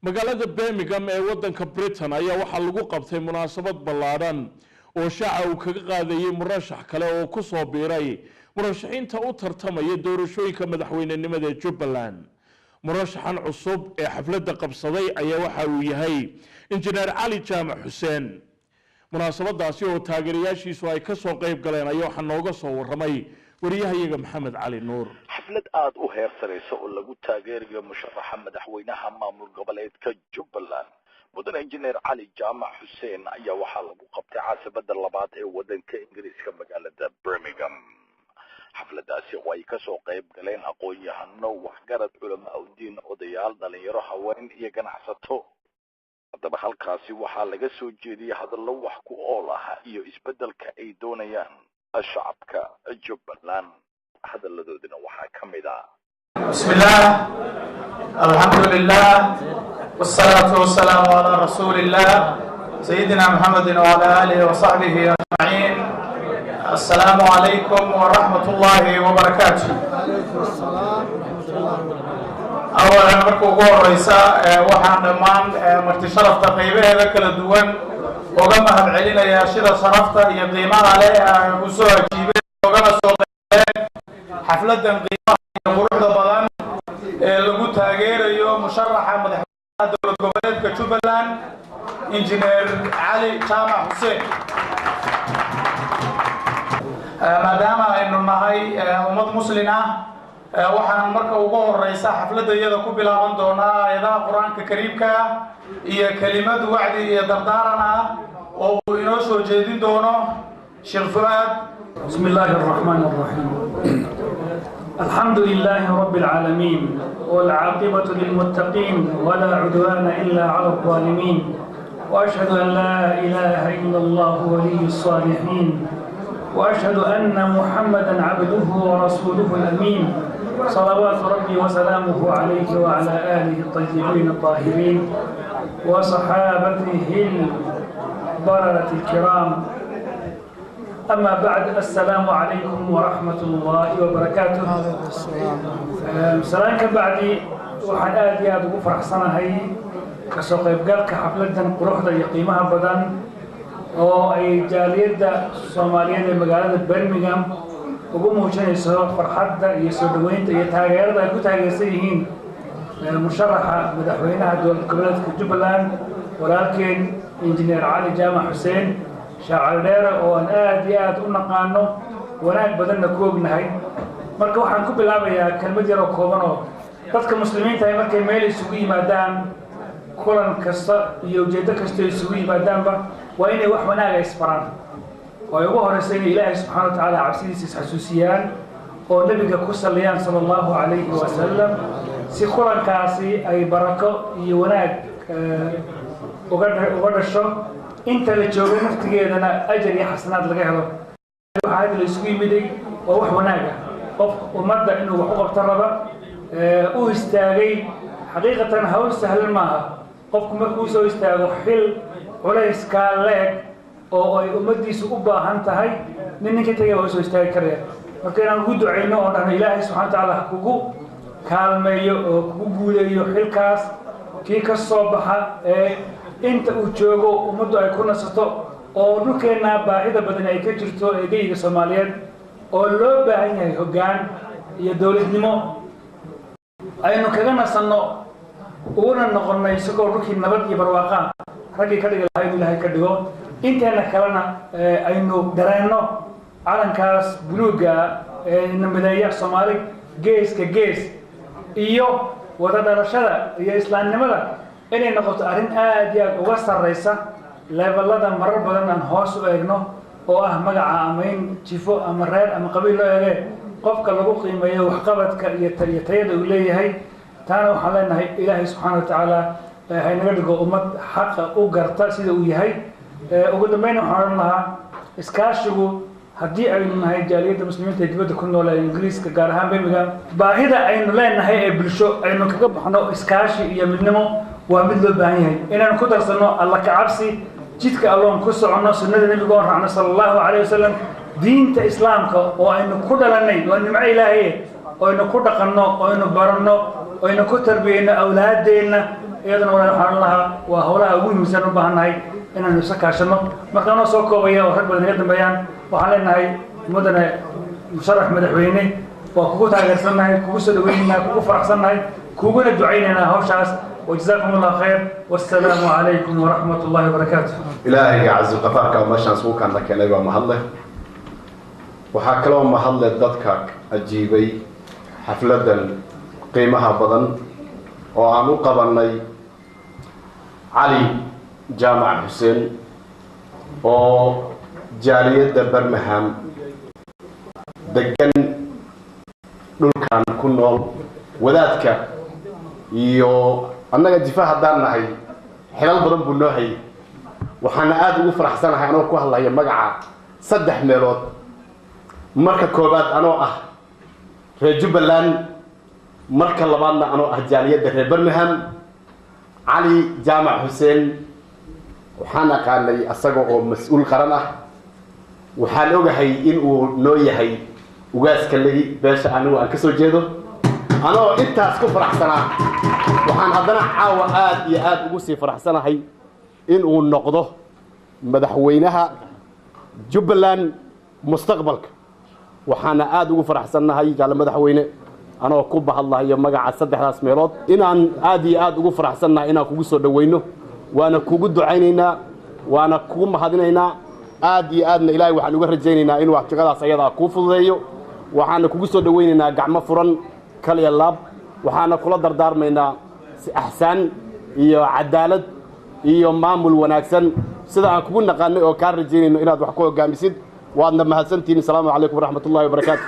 magaalada Birmingham ee wadanka Britain ayaa waxa lagu qabtay munaasabad ballaaran oo shacab uu kaga qaadayay murashax kale oo ku soo biiray murashaxiinta u tartamaya doorashooyinka madaxweynenimada Jubaland. murashaxan cusub ee xafladda qabsaday ayaa waxa uu yahay injineer Cali Jaamac Xuseen. munaasabadaasi oo taageerayaashiisu ay ka soo qayb galeen ayaa waxa nooga soo waramay wariyahayaga Maxamed Cali Nuur. xaflad aad u heersanaysa oo lagu taageerayo musharaxa madaxweynaha maamul goboleedka Jubaland mudane injineer Cali Jaamac Xuseen ayaa waxa lagu qabtay caasimadda labaad ee wadanka Ingiriiska magaalada Birmingham. xafladaasi oo ay ka soo qayb galeen aqoon-yahano waxgarad culamaa diin odayaal dhalinyaro haween iyo ganacsato. haddaba halkaasi waxaa laga soo jeediyay hadallo wax ku ool ah iyo isbeddelka ay doonayaan shacabka Jubaland. hadaladoodina waxaa ka mid ah bismillah alhamdulillah wassalatu wassalamu ala rasulillah sayyidina muhammadin wa ala alihi wa sahbihi ajma'in. assalamu alaykum wa rahmatullahi wa barakatuh. awalan marka ugu horeysa waxaan dhammaan marti sharafta qaybaheeda kala duwan uga mahad celinayaa sida sharafta iyo qiimaha leh ay u soo ajiibeen ugana soo qaybgaleen xafladan qiimaha iyo quruxda badan ee lagu taageerayo musharaxa madaxweynaha dowlad goboleedka Jubaland injineer Cali Jaamac Xuseen. maadaama aynu nahay ummad muslim ah waxaan marka ugu horeysa xafladda iyada ku bilaaban doonaa aayadaha quraanka kariimka iyo kelimad wacdi iyo dardaaran ah oo uu inoo soo jeedin doono Sheekh Fuad. bismillahir rahmanir rahim. alhamdulillahi rabbil alamin wal 'aqibatu lil muttaqin wa la 'udwana illa 'ala adh-dhalimin wa ashhadu an la ilaha illa Allah waliyyus salihin وأشهد أن محمدًا عبده ورسوله الأمين صلوات ربي وسلامه عليه وعلى آله الطيبين الطاهرين وصحابته البررة الكرام. أما بعد السلام عليكم ورحمة الله وبركاته. سلامك بعدي وحن آدي أدو فرح سنة هي كسوق يبقى حفلة قروحة يقيمها بدن oo ay jaaliyada Soomaaliyeed ee magaalada Birmingham ugu muujinayso farxadda iyo soo dhaweynta iyo taageerada ay ku taageersan yihiin musharaxa madaxweynaha dowlad goboleedka Jubaland walaalkeen injineer Cali Jaamac Xuseen shacab dheer oo aad iyo aad u naqaano wanaag badanna ku ognahay. marka waxaan ku bilaabayaa kelmad yar oo kooban oo dadka muslimiinta ay markay meel isugu yimaadaan kulan kasta iyo ujeedo kasta isugu yimaadaanba waa inay wax wanaag ay isfaraan oo ugu horeysa in Ilaahay subhanahu wa ta'ala cabsidiisa xasuusiyaan oo nabiga ku saliyaan sallallahu alayhi wa sallam si kulankaasi ay barako iyo wanaag uga dhasho inta la joogo naftigeedana ajir iyo xasanaad laga helo. waxaa la isugu yimiday oo wax wanaag ah qof ummadda inuu wax u qabto raba u istaagay xaqiiqatan hawl sahlan maaha qofku markuu soo istaago xil culays ka leeg oo ay ummadiisu u baahan tahay ninka tagay oo soo istaagi karaya. marka inaan ugu duceyno oo dhan Ilaahay subhanahu wa ta'ala kugu kaalmeeyo oo kugu guuleeyo xilkaas kii ka soo baxa inta uu joogo ummaddu ay ku nasato oo dhulkeena baahida badan ay ka jirto ee geyiga Soomaaliyeed oo loo baahan yahay hoggaan iyo dawladnimo aynu kaga nasanno una noqonnay isagoo dhulkii nabad iyo barwaaqo ragii ka dhigay Ilaahay ka dhigo inteena kalena aynu dareenno calankaas buluuga ee nabadaya Soomaali geeska gees iyo wada dhalashada iyo islaamnimada inay noqoto arrin aad iyo aad uga sarreysa levelada marar badan aan hoos u eegno oo ah magaca amayn jifo ama reer ama qabiil loo eegay qofka lagu qiimeeyo waxqabadka iyo tayada uu leeyahay. taana waxaan leenahay Ilaahay subhanahu wa ta'ala hay naga dhigo ummad xaq u garta sida uu yahay. ugu dambeyn waxaan lahaa iskaashigu haddii aynu nahay jaaliyada muslimiinta ee dibadda ku nool ee Ingiriiska gaar ahaan Birmingham baahida aynu leenahay ee bulsho aynu kaga baxno iskaashi iyo midnimo waa mid loo baahan yahay inaan ku darsano alla ka cabsi jidka Allaah ku socono sunnada nabiga oo raacno sallallahu alayhi wasallam diinta islaamka oo aynu ku dhalanay waa nimco Ilaahay oo aynu ku dhaqanno oo aynu baranno oo aynu ku tarbiyeyno awlaadeena iyadana waxaan lahaa waa howlaha ugu muhiimsan u baahannahay inaanu isa kaashano markaanoo soo koobaya oo rag badan iga dambeeyaan waxaan leenahay mudane musharax madaxweyne waa kugu taageersannahay kugu soo dhaweynaynaa kugu faraxsannahay kuguna ducaynaynaa hawshaas وجزاكم الله خير والسلام عليكم ورحمة الله وبركاته. إلهي عز وقفارك ومشان سوكا لكن أيوة محله وحاكلوا محله ضدك الجيبي حفلة قيمها بدن وعنو قبلني علي جامع حسين وجالية برمهام دقن دولكان كنول وذاتك iyo annaga difaac hadaan nahay xilal badan buu noo hayay waxaan aad ugu faraxsanahay anoo ku hadlayo magaca saddex meelood marka koobaad anoo ah reer Jubbaland marka labaadna anoo ah jaaliyadda reer Birmingham Ali Jaamac Hussein waxaan aqaanay asaga oo mas'uul qaran ah waxaan ogahay in uu noo yahay ugaaska lagi beesha anigu aan ka soo jeedo أنا أنت أسكت فرحسنا وحن هذنا عاوة آد يآد وقصي فرحسنا هي إنه النقضة مدحوينها جبلان مستقبلك وحنا آد وفرحسنا هي على مدحوينه أنا وكوبها الله يوم مجا عصدح راس ميراد إن عن آد يآد وفرحسنا إنا كوجسوا دوينه وأنا كوجد عينينا وأنا كوم هذينا آد يآدنا إلهي وحنا وجرجيننا إنه وقت كذا سيدا كوفو ذيو وحنا كوجسوا دويننا جمع فرن كلي اللاب وحنا كل دردار منا أحسن إيو عدالة إيو معمول وناكسن سيدا كنا قانون أو كارجين إنه إنا ضحكوا جامسيد وأنا مهزنتين السلام عليكم ورحمة الله وبركاته.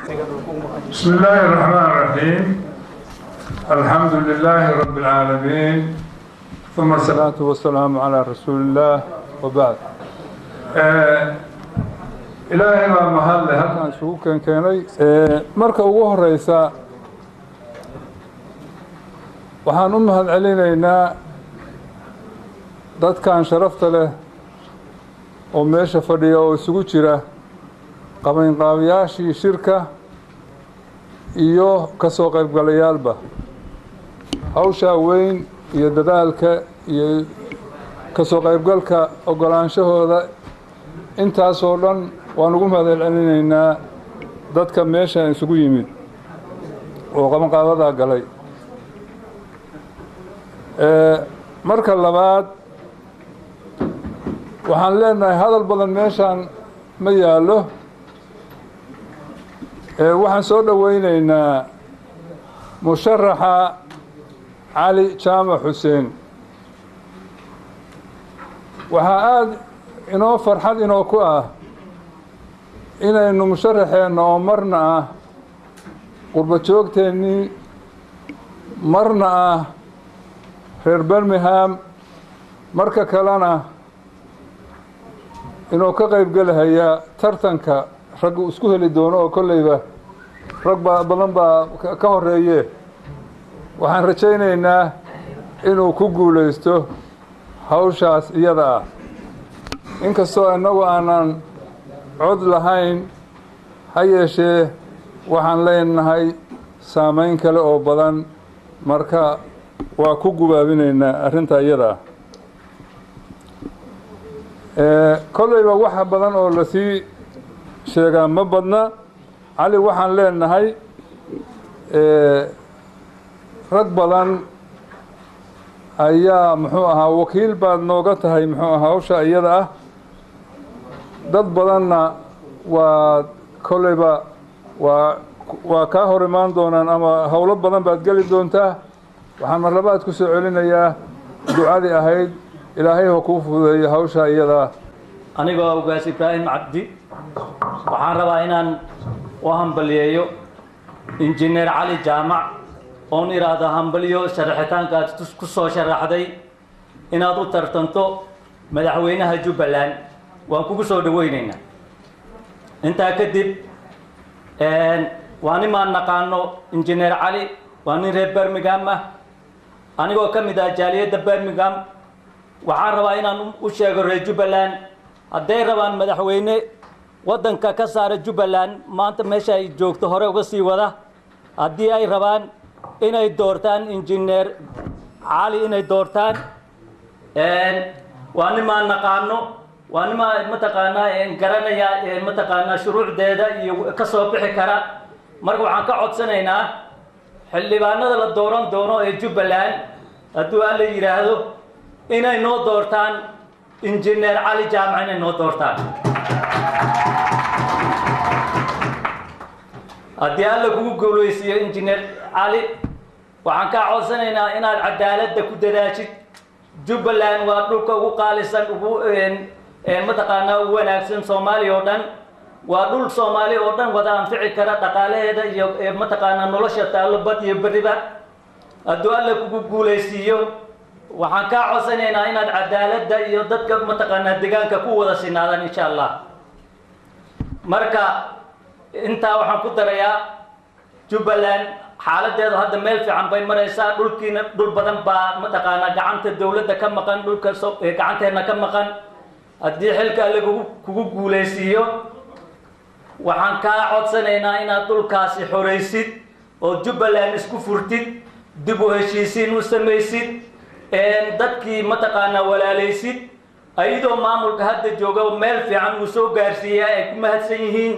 بسم الله الرحمن الرحيم. الحمد لله رب العالمين ثم الصلاة والسلام على رسول الله وبعد. إلهي ما مهل هل كان شو كان مركب وجه رئيسا waxaan u mahad celinaynaa dadkan sharafta leh oo meesha fadhiya oo isugu jira qabanqaabiyaashii shirka iyo ka soo qaybgalayaalba hawsha weyn iyo dadaalka iyo ka soo qaybgalka ogolaanshahooda intaas oo dhan waan ugu mahad celinaynaa dadka meesha isugu yimid oo qabanqaabada galay marka labaad waxaan leenahay hadal badan meeshaan ma yaalo waxaan soo dhaweynaynaa musharaxa cali jaamac xuseen waxaa aada inoo farxad inoo ku ah inaynu musharaxeenna oo marna ah qurba joogteennii marna ah reer Birmingham marka kalena inuu ka qayb galaya tartanka rag isku heli doono oo kolleyba rag badan baa ka horeeye waxaan rajaynaynaa inuu ku guuleysto hawshaas iyada ah inkastoo annagu aanan cod lahayn ha yeeshee waxaan leenahay saameyn kale oo badan marka waa ku gubaabinaynaa arrinta iyada ah kolleyba waxa badan oo la sii sheegaa ma badna cali waxaan leenahay rag badan ayaa muxuu ahaa wakiil baad nooga tahay muxuu ahaa hawsha iyada ah dad badanna waa kolleyba waa kaa hor imaan doonaan ama howlo badan baad geli doontaa waxaan mar labaad ku soo celinayaa ducadii ahayd ilaahay ha kuu fududeeyo hawsha iyada anigoo ugaas Ibraahim Cabdi waxaan rabaa inaan u hambaliyeeyo injineer Cali Jaamac oon iraada hambaliyo sharaxitaanka aad ku soo sharaxday inaad u tartanto madaxweynaha Jubbaland waan kugu soo dhaweynaynaa intaa kadib waan imaan naqaano injineer Cali waan reer Birmingham anigoo ka mid ah jaaliyadda Birmingham waxaan rabaa inaan u sheego reer Jubbaland hadday rabaan madaxweyne waddanka ka saara Jubbaland maanta meesha ay joogto hore uga sii wada haddii ay rabaan inay doortaan injineer cali inay doortaan waa nimaan naqaano waa nimaa mataqaanaa garanaya mataqaanaa shuruucdeeda iyo ka soo bixi kara marka waxaan ka codsanaynaa xildhibaanada la dooran doono ee Jubbaland hadduu alla yiraahdo inay noo doortaan injineer cali jaamac inay noo doortaan haddii alla kugu guuleysiiyo injineer cali waxaan ka codsanaynaa inaad cadaaladda ku dadaashid Jubbaland waa dhulka ugu qaalisan ugu mataqaanaa ugu wanaagsan Soomaaliya oo dhan waa dhul Soomaali oo dhan wada anfici kara dhaqaalaheeda iyo mataqaanaa nolosha taalo bad iyo bariba hadduu alla kugu guuleysiiyo waxaan ka codsanaynaa inaad cadaaladda iyo dadka mataqaanaa deegaanka ku wada sinaadaan insha Allah marka inta waxaan ku darayaa Jubbaland xaaladeedu hadda meel fiican bay maraysaa dhulkiina dhul badan baa mataqaanaa gacanta dawladda ka maqan dhulka gacanteena ka maqan haddii xilka lagu kugu guuleysiiyo waxaan ka codsanaynaa inaad dhulkaasi xoreysid oo Jubbaland isku furtid dib u heshiisiin u samaysid dadkii mataqaanaa walaaleysid ayadoo maamulka hadda jooga meel fiican uu soo gaarsiiyay ay ku mahadsan yihiin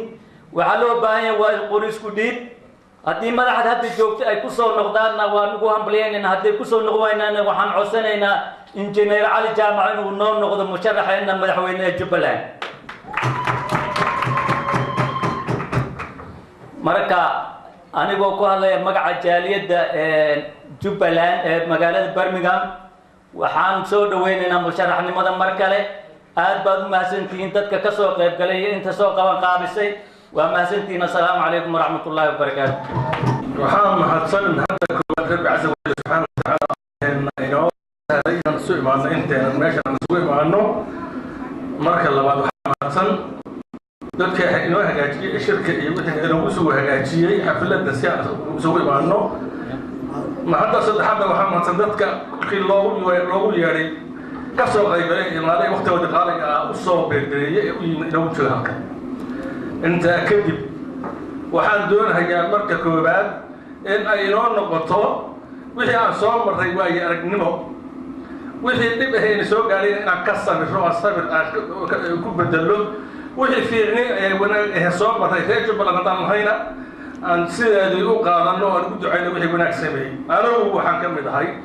waxa loo baahan yahay waa qori isku dhiib haddii madaxda hadda joogto ay ku soo noqdaanna waa ugu hambalyeynayna haddii ku soo noqonaynana waxaan codsanaynaa injineer cali jaamac inuu noo noqdo musharaxeena madaxweynaha Jubbaland marka anigoo ku hadlaya magaca jaaliyadda Jubbaland ee magaalada Birmingham waxaan soo dhaweynaynaa musharaxnimada mar kale aad baad u mahadsantihiin dadka ka soo qayb galay inta soo qaban qaabisay ومحسنتين السلام عليكم ورحمة الله وبركاته. وحام حسن هذا كل رب عز وجل سبحانه وتعالى إنه هذا نسوي معنا أنت ماشي نسوي معنا مركز الله بعد وحام حسن ذلك إنه هجاجي الشركة يمكن إنه يسوي هجاجي حفلة السياسة نسوي معنا ما حدا صد حدا وحام حسن ذلك كل لو يعني كسر غيبة ما له وقت ودقائق الصوب بدري إنه يشوفك أنت كذب وحن دون هجا مركز كوباد إن أيران نقطة وحي عن صوم الرواية أرجنمه وحي نبه نسوق عليه أن كسر مشروع الصبر كوب الدلول وحي في عيني وانا صوم الرواية جبل رمضان هينا عن سيد يوقع ظنه أن بدو عينه وحي هناك سمي أنا وحن كمل هاي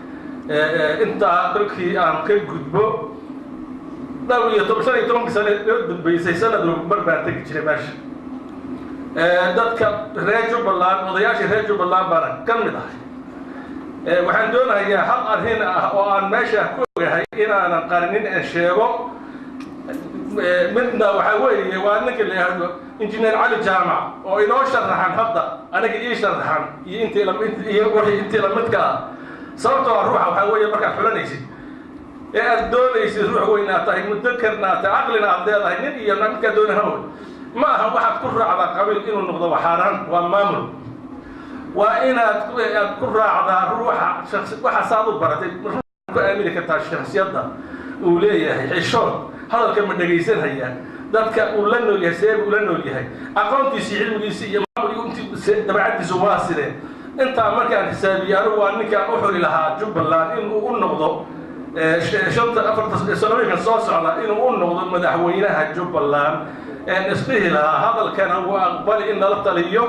أنت أقولك عن كل كتبه لو يتبصر يترون سنة بيسي سنة مربع تكتير ماشي dadka reer Jubbaland odayaasha reer Jubbaland baan ka mid ahay waxaan doonayaa hal arrin ah oo aan meesha ku ogahay inaan qarinin sheego midna waxa weeye waa ninka la yiraahdo injineer cali jaamac oo inoo sharaxan hadda aniga ii sharaxan iyo intii la midka sababtoo ruuxa waxa weeye marka xulanaysid aad doonaysid ruux weyn aad tahay mudakkarna aad aqlina aad leedahay nin iyo ninka doonahay ما هو واحد كل على قبيل إنه النقطة وحرام ومامل وإن كل على روح شخص واحد صادق براتي أمريكا تاع الشخصيات ده وليه الشر هذا الكلام اللي يصير هي ذاك ولنو يسير ولنو يهي أقوم تسيع المجلسية مامل يوم تبعد زواسرة أنت مركز حسابي أنا وأنك أحول لها Jubbaland إنه النقطة شنطة أفرط سنوي من صوص على إنه النقطة مدحوينها Jubbaland نسبه لها هذا كان هو أقبل إن لطليه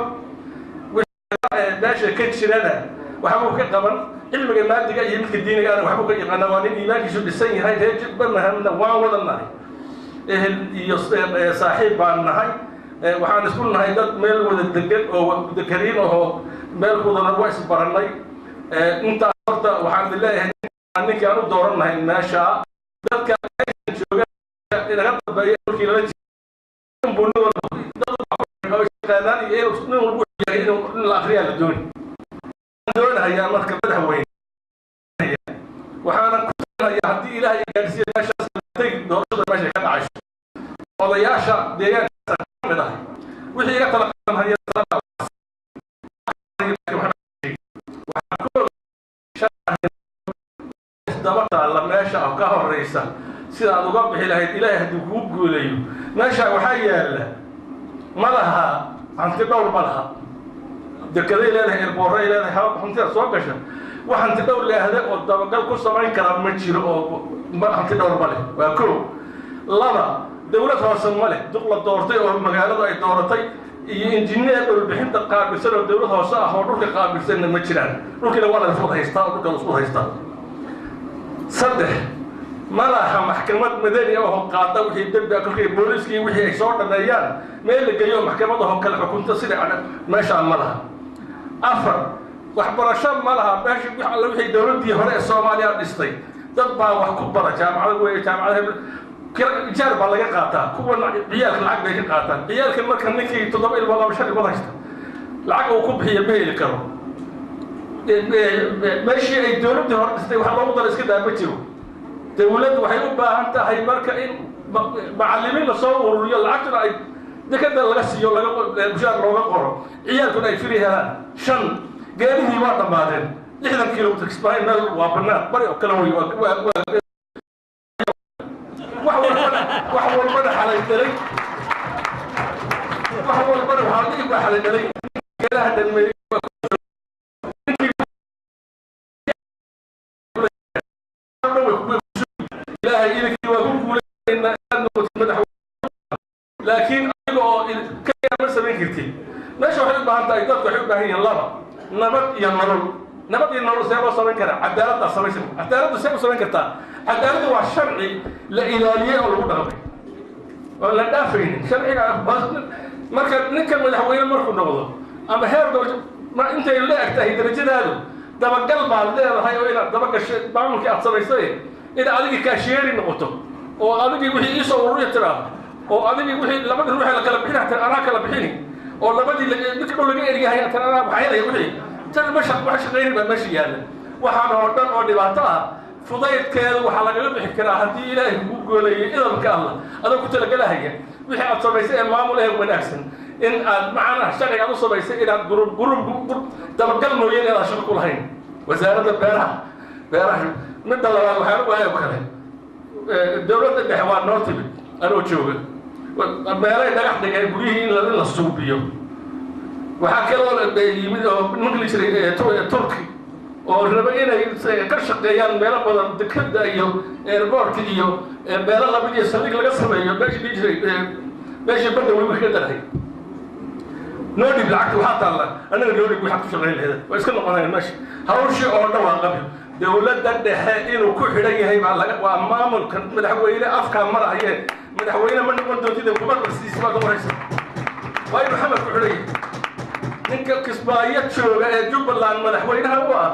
وش كتش لنا وحبوا كقبل علم المادة جاي يملك الدين أنا وحبوا كي قنوانين إيمانك شو بالسنة هاي تجيب برنا هم نوع ولا النهاي صاحب عن النهاي وحنا نقول هاي ده مال ولا الدجال أو الدكرين أو مال ولا نواس برناي أنت أصرت وحمد الله أنك أنا دورنا هاي ما شاء ده كان شو إذا قبل بيقول كيلو بنور ده كان يقول إنه الأخيار الدون دون هي مركبتها وين هي وحنا كنا يهدي إلهي جالسين ماشى سنتين دورنا ماشى كذا عايش وضياشة ديان كذا وهي يطلق هي طلع وحكون شاهد استمرت على ماشى أو كهر رئيسه سيد أبو بكر إلهي هدوء قوليه ماشى وحيا ما لها عن كدور ما لها دكتور إلى البورة إلى الحرب حمتي أسواقشة waxaan tidhowr leehday oo dabagal ku samayn kara ma jiro oo hanti dhowr ma leh waa koow laba dawlad hoose ma leh duq la doortay oo magaaladu ay dooratay iyo injineer dhulbixinta qaabilsan oo dawlad hoose ah oo dhulka qaabilsanna ma jiraan dhulkiina waa la iswada haystaa oo dhulka la iswada haystaa saddex ma laha maxkamad madani oo qaada wixii dembi ah kolkay booliiskii wixii ay soo dhameeyaan meel la geeyo maxkamada oo kale xukunta sida meeshaan ma laha afar waxbarasho ma laha meesha wix alla wixii dawladdii hore ee soomaaliya dhistay dad baa wax ku bara jaamacada weeye jaamacadaha ijaar baa laga qaataa kuwan ciyaalka lacag bay ka qaataan ciyaalka marka ninkii 7 ilmo 5 ilmo haysta lacag uu ku bixiyo ma heli karo meeshii ay dawladdii hore dhistay wax loogu dara iska daa ma jiro dawladdu waxay u baahan tahay marka in macallimiin la soo ururiyo lacagtuna ay dekada laga siiyo laga mushaar looga qoro ciyaalkuna ay firi helaan 5 gaarihii waa dhammaadeen 60 kilomitir kismaayo meel waa bannaan bari oo kale way wax walbana xalay dhalay wax walbana waxaa dhiig baa xalay dhalay geelaha dhanmeeyey ilaahay idinkii waa ku guulayna inaad noqotid madaxweyne laakiin adiga oo ma samayn kartid meesha waxay u baahan tahay dadku waxay u baahan yihiin laba nabad iyo nolol nabad iyo nolol see loo samayn karaa cadaaladdaa samaysan cadaaladdu see u samayn kartaa cadaaladdu waa sharci la ilaaliyey oo lagu dhaqmay oo la dhaafaynin sharciga marka ninka madaxweyne markuu noqdo ama heer intay la eg tahay darajadaadu dabagal baad leedahay oo inaad dabagasho maamulkii aad samaysay in adigii kaashiyeeri noqoto oo adigii wixii iisoo ururiya tiraado oo adigii wixii labadii ruuxee la kala bixina tan anaa kala bixini oo labadii midka dhow laga erigahaya tan anaa waxaynaya wixii tan wax shaqayni baa meesha yaalla waxaan oo dhan oo dhibaato ah fudaydkeedu waxaa lagaga bixi karaa haddii ilaahay kugu gooleeyay idamka allah adoo ku talagalahaya wixii aad samaysay ee maamul ee wanaagsan in aad macnaha sharciga aad u samaysay inaad gurub dabagal mooyeen inaad shaqo ku lahayn wasaaradda beeraha midda labaad waxaan u waayo kale dawladda dhexe waa noo timid anoo jooga meelay dhagax dhigeen guryihii in la suubiyo waxaa kaloo yimid oo nimanka la jiray turki oo raba inay ka shaqeeyaan meelo badan dekada iyo airportka iyo meelo lamid iyo saldhig laga sameeyo meeshii jiray meeshii badda weliba kaga darahay noo dhib lacagta waxaa taalla annaga noo dhib waxaad ku shaqayn laheeda waa iska noqonayaan meesha hawshii oo dhan waa qabi dawladda dhexe inuu ku xidhan yahay waa maamulka madaxweyne afkaa marahayee madaxweyne ma noqon doontida kumarmarsiisa baad umaraysa waa inuu xamar ku xidhan yahay ninka kismaayo jooga ee jubbaland madaxweynaha u ah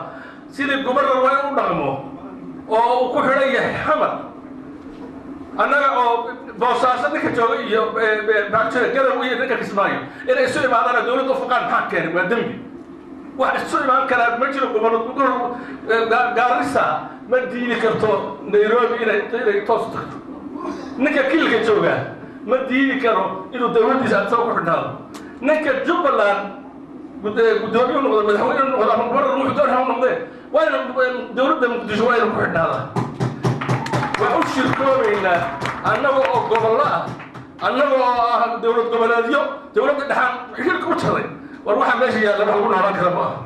sidii gobarnar waa in u dhaqmo oo uu ku xidhan yahay xamar annaga oo boosaaso ninka jooga iyo garow iyo ninka kismaayo inay isu imaadaan dawladda u fuqaan maxaa keenay waa dembi wax isu imaan karaa ma jiro gaarisa ma diidi karto nairobi inay toos tagto ninka kilka jooga ma diidi karo inuu dawladdiisa asagoo ku xidhnaado ninka jubbaland gudoomiye noqdo madaxweyne noqdo ama gobarnar wuxuu doon ha noqdee waa inu dawladda muqdisho waa inu ku xidhnaadaa waa u shirkoobaynaa annaga oo gobollo ah annaga oo ah dawlad goboleedyo dawladda dhexaan xilka u jaray war waxaa meesha yaalla wax lagu noolaan kara ma aha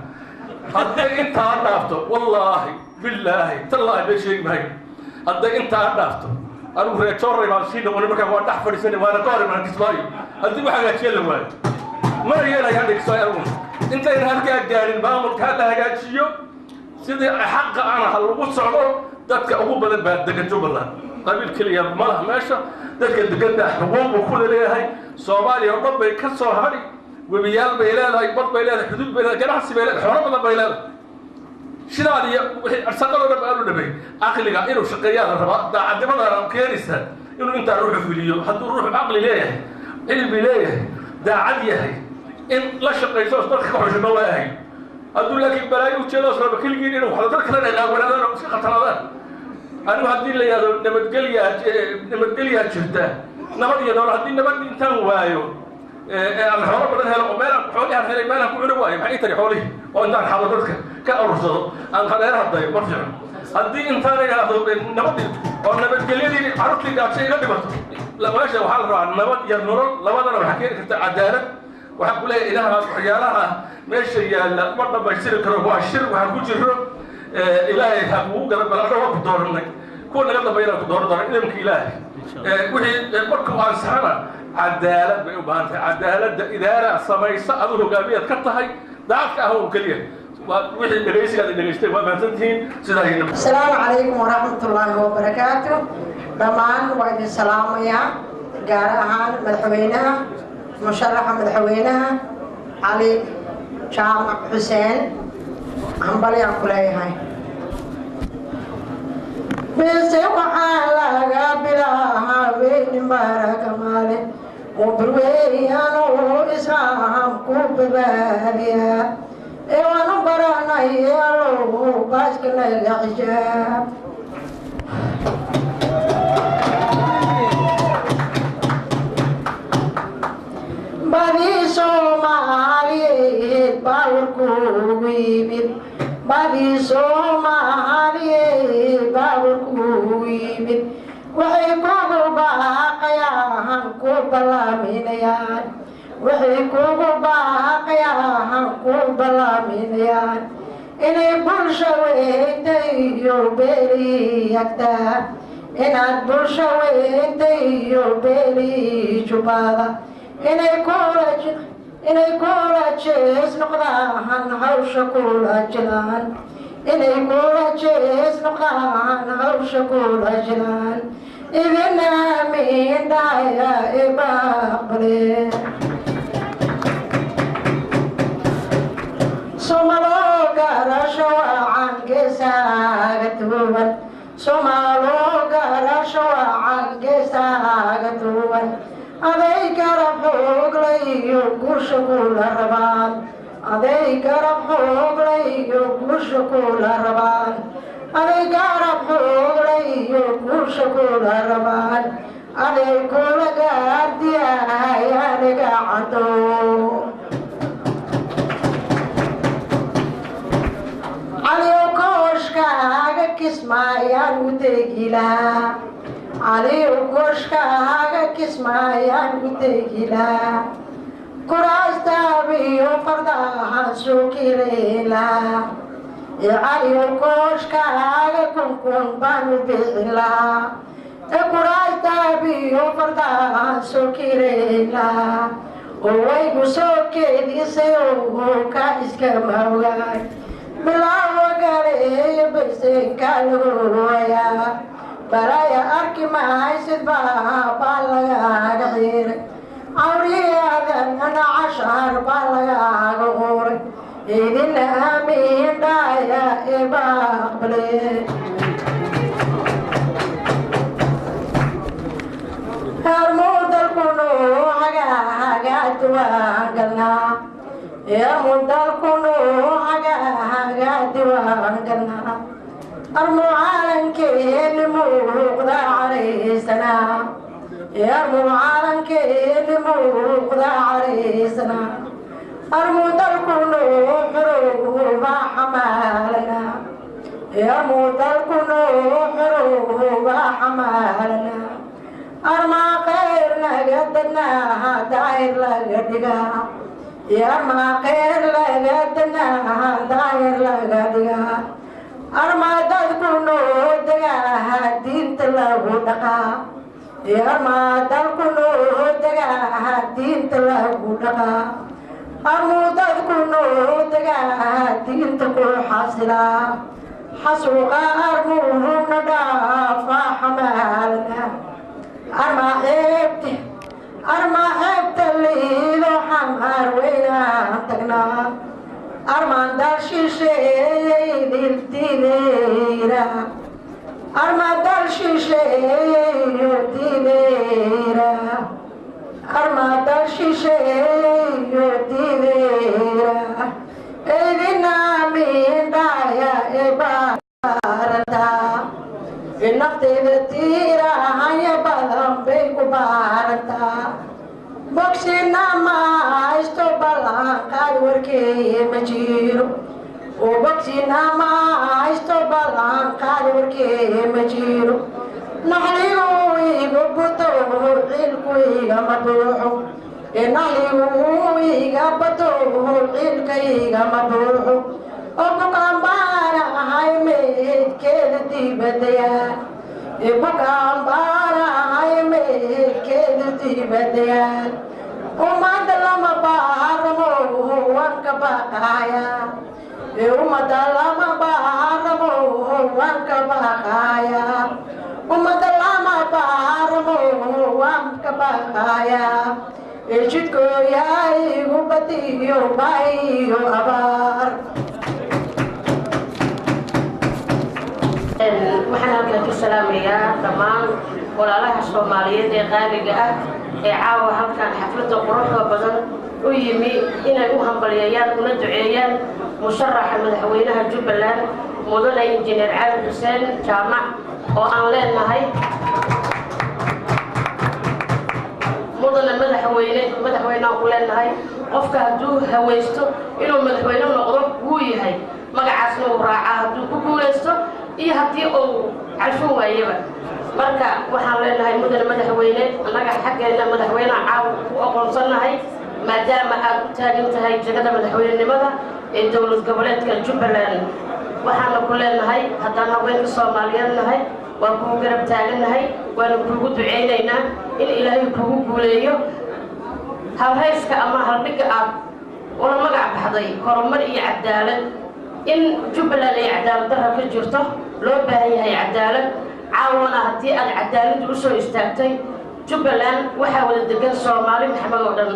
hadday intaa dhaafto wallaahi billaahi tallaahi bay sheegi mahay hadday intaa dhaafto anigu reejoorray baan sii noqonay markaa waa dhex fadhiisanay waana ka hor imaan kismaayo haddii wax hagaajiye la waayo mana yeelaya hadda kismaayo anigu intayna halkaa gaadhin maamulka ha la hagaajiyo sidii xaqa ana ha lagu socdo dadka ugu badan baa degan jubbaland qabiil keliya ma laha meesha dadka deganda xuquuq buu ku leeyahay soomaaliya oo dhan bay ka soo hadhi webiyaal bay leedahay bad bay leedahay xuduud bay leedahay ganacsi bay leedahay xoolo badan bay leedahay shidaal iyo wixii arsaqadoo dhan aanu dhamay caqliga inuu shaqeeyaa la rabaa daacadnimadana keenaysa inuu intaa ruuxu fuliyo hadduu ruuxu caqli leeyahay cilmi leeyahay daacad yahay in la shaqayso dadka ka xusho ma waayahay hadduu laakiin balaayo ujeedo raba keligiin inuu waxda dad kale dhaqaawanaadaan oo iska khatanaadaan anigu haddii la yidhahdo nabadgelyaa jirta nabad iyo nolol haddii nabad intaan waayo aan xoolo badan helo oo meelaan xoolihaan helay meelaan ku cuni waayo maxay tari xoolihii oo intaan xado dadka ka arursado aan hadeeraha dayo ma fiican haddii intaan yidhaahdo nabadii oo nabadgelyadii carruurtii gaajo iga dhimato meesha waxaa la rabaa nabad iyo nolol labadana waxaa keeni karta cadaalad waxaa ku leeyahay ilaha waxyaalaha meesha yaalla ma dhammaystiri karo waa shir waxaa ku jiro ilaahay ha kugu garab galo annaga waa ku dooranay kuwa naga dambeeyana ku dooran doona idamka ilaahay wixii marka u ansaxana cadaalad bay u baahan tahay cadaaladda idaara samaysa aduu hogaamiyaad ka tahay daacadka ah oo keliya wixii dhegaysigaad dhegaystay waa mahadsantihiin sidaa asalaamu calaykum waraxmatullaahi wabarakaatu dhammaan waa idin salaamayaa gaar ahaan madaxweynaha musharaxa madaxweynaha cali jaamac xuseen hambalyaan ku leeyahay bise waxaa laga bilaabay baraka maale وبرويانو إسلام كوبباليا إيوانو برانا يالو باشكنا العجاب بابي سومالي باوركو ويبير بابي سومالي باوركو ويبير waxay kugu baaqayaan ku balaaminayaan waxay kugu baaqayaan ku balaaminayaan inay bulsho weynta iyo beeri agtaa inaad bulsho weynta iyo beeri jubaada inay kula jees noqdaan hawsha kula jiraan inay kula jees noqdaan hawsha kula jiraan إذن من دايا إبابلي سمالو غرشوا عن جساغتوان سمالو غرشوا عن جساغتوان أذيك ربوك ليو كشكول الربان أذيك ربوك ليو كشكول الربان أذيك ربوك ليو كشكول الربان أذيك لقاديا يا نقعدو عليو كوشكاغا كسمايا نتيجيلا عليو كوشكاغا كسمايا نتيجيلا كراستا بيو فرداها سوكيريلا عليو كوشكاغا كون بانو بيلا كراستا بيو فرداها سوكيريلا ويبو سوكيدي سيو كايسكا موغاي بلاو غالي بسين كالويا بلايا أركي معاي سدبا بالغا غير عوريادا أنا عشر بالغا غور إذن أمين دايا إباقبلي هرمود الكونو حقا توانقلنا يا مود الكونو حقا توانقلنا أرمو عالم كيل موقدا عريسنا يا أرمو عالم كيل موقدا عريسنا أرمو دلكونو حروبا حمالنا يا أرمو دلكونو حروبا حمالنا أرما خير لقدنا داير لقدنا يا أرما خير لقدنا داير لقدنا أرما دلكونو دقاها دين تلغو دقا يا أرما دلكونو دقاها دين تلغو دقا أرمو دلكونو دقاها دين تقو حاصلا حسوقا أرمو ندافع حمالنا أرما حبت اللي لو حمار وينا تقنا أرمان دارشي شيء دلتينيرا أرمان دارشي شيء دلتينيرا أرمان دارشي شيء دلتينيرا إذن من دايا إبارتا النقطة بتيرا هيا بدم بيكو بارتا بوكسينا ما استوبلا كاروركي مجيرو وبوكسينا ما استوبلا كاروركي مجيرو نحليو يغبطو عيلكو يغمبوحو نحليو يغبطو عيلكو يغمبوحو أبو كامبارا هاي meydkeeda dibadayaan bukaan baanahay meydkeeda dibadayaan ummadda lama baaramo waan ka baqaya ummadda lama baaramo waan ka baqaya ummadda lama baaramo waan ka baqaya jidkooyaa igu badiyo baayo abaar waxaan halkan ka salaamayaa dhammaan walaalaha Soomaaliyeed ee qaaliga ah ee caawa halkan xafladda quruxda badan u yimi inay u hambalyeeyaan una duceeyaan musharaxa madaxweynaha Jubbaland mudane injineer Cali Xuseen Jaamac oo aan leenahay mudane madaxweynaha ku leenahay qofka hadduu haweysto inuu madaxweyne noqdo wuu yahay magacaasna uu raacaa hadduu ku guulaysto iyo haddii uu calfin waayaba marka waxaan leenahay mudane madaxweyne annaga xaggeena madaxweynaha caawa ku aqoonsanahay maadaama aad u taagan tahay jagada madaxweynenimada ee dowlad goboleedka Jubbaland waxaana ku leenahay haddaan haweenka Soomaaliyeed nahay waan kugu garab taagannahay waana kugu duceynaynaa in ilaahay kugu guuleeyo halhayska ama haldhigga aad ula magac baxday horumar iyo cadaalad in Jubbaland ay cadaalad darro ka jirto loo baahan yahay cadaalad caawana haddii aad cadaalad u soo istaagtay Jubbaland waxaa wada degan Soomaali maxamed oo dhan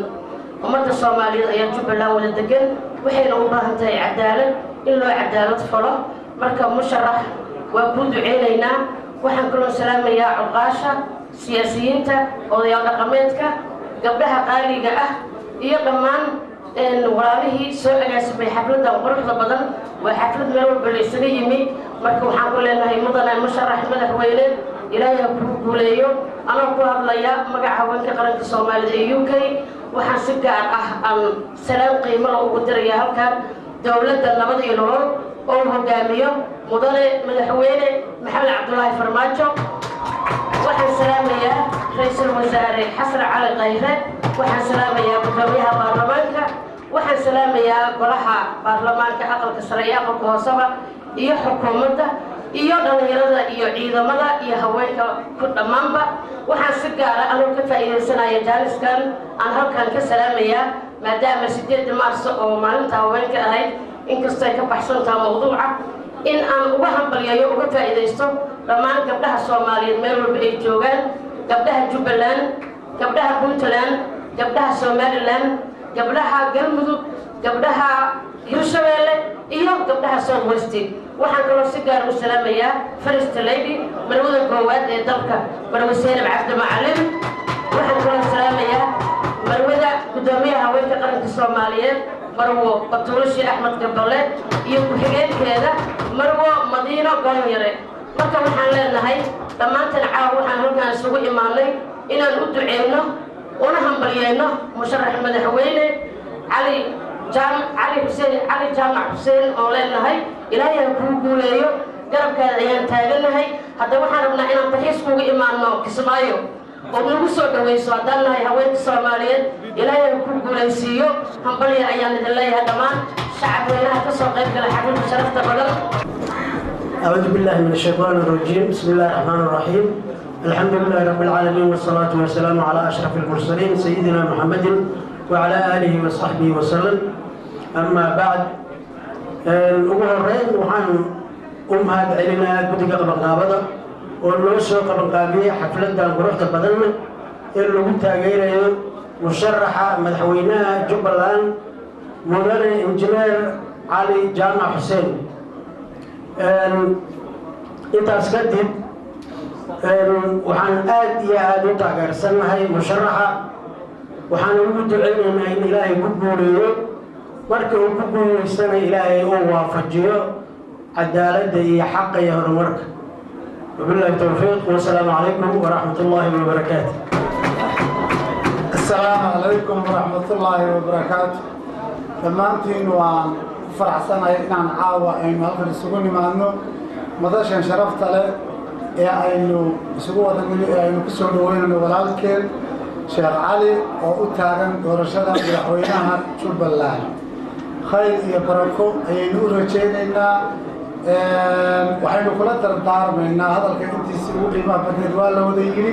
ummadda Soomaaliyeed ayaa Jubbaland wada degan waxayna u baahan tahay cadaalad in loo cadaalad falo marka musharax waa ku duceynaynaa waxaan kaloo salaamayaa cuqaasha siyaasiyiinta odayaal dhaqameedka gabdhaha qaaliga ah iyo dhammaan walaalihii soo agaasimay xafladdan quruxda badan waa xaflad meel walba la isaga yimi marka waxaan ku leenahay mudane musharax madaxweyne ilaahay ha kuu guuleeyo anoo ku hadlaya magaca haweenka qaranka Soomaalida ee UK waxaan si gaar ah aan salaam qiimo leh ugu dirayaa halkan dowladda nabad iyo nolol oo hogaamiyo mudane madaxweyne maxamed cabdullaahi farmaajo waxaan salaamayaa ra'iisul wasaare xasan cali khayre waxaan salaamayaa gudoomiyaha baarlamaanka waxaan salaamayaa golaha baarlamaanka aqalka sare iyo aqalka hooseba iyo xukuumadda iyo dhalinyarada iyo ciidamada iyo haweenka ku dhammaanba waxaan si gaar ah anoo ka faa'iidaysanaya jaaniskan aan halkan ka salaamayaa maadaama 8 Maarso oo maalinta haweenka ahayd inkastoo ay ka baxsantahay mawduuca in aan uga hambalyeeyo uga faa'iidaysto dhammaan gabdhaha Soomaaliyeed meel walba ay joogaan gabdhaha Jubbaland gabdhaha Puntland gabdhaha Somaliland gabdhaha Galmudug gabdhaha Hirshabeelle iyo gabdhaha South West waxaan kaloo si gaar u salaamayaa First Lady marwada koowaad ee dalka marwada Seynab Cabdi Macalin waxaan kaloo salaamayaa marwada gudoomiyaha haweenka qaranka Soomaaliyeed marwo Batulushi Axmed Gaballe iyo ku-xigeenkeeda marwo Madiino Gonyare marka waxaan leenahay dhammaantan caawa waxaan halkan isugu imaanay inaan u duceyno una hambalyeeyno musharax madaxweyne Cali Jaamac Xuseen oo leenahay ilaahay ha kuu guuleeyo garabkaada ayaan taaganahay hadda waxaan rabnaa inaan taxiis kugu imaanno Kismaayo oo nagu soo dhaweyso haddaan nahay haweenka Soomaaliyeed ilaahay ha kuu guuleysiiyo hambalya ayaan idin leeyahay dhammaan shacabweynaha ka soo qayb gala xafladda sharafta badan أعوذ بالله من الشيطان الرجيم بسم الله الرحمن الرحيم الحمد لله رب العالمين والصلاة والسلام على أشرف المرسلين سيدنا محمد وعلى آله وصحبه وسلم أما بعد الأمرين وحن هذا علينا كنت قبل قابضة والنوسو قبل قابية حفلة بروحة بدلنا اللي قلت غير مشرحة مدحوينها جبلان مدير إنجنير علي جامع حسين intaas kadib waxaan aad iyo aad u taageersanahay musharaxa waxaan ugu duceynaynaa in ilaahay ku guuleeyo marka uu ku guuleystana ilaahay uu waafajiyo cadaaladda iyo xaqa iyo horumarka wabillahi tawfiiq wasalaamu calaykum waraxmat ullaahi wabarakaatu assalaamu calaykum waraxmat ullaahi wabarakaatu dhammaantiin waan faraxsanahay inaan caawa aynu halkan isugu nimaadno madashan sharafta leh ee aynu isugu aynu ku soo dhaweynayno walaalkeen Sheekh Cali oo u taagan doorashada madaxweynaha Jubbaland khayr iyo barako ayaynu u rajaynaynaa waxaynu kula dardaarmaynaa hadalka intiisii ugu qiimaha badneed waa la wada yidhi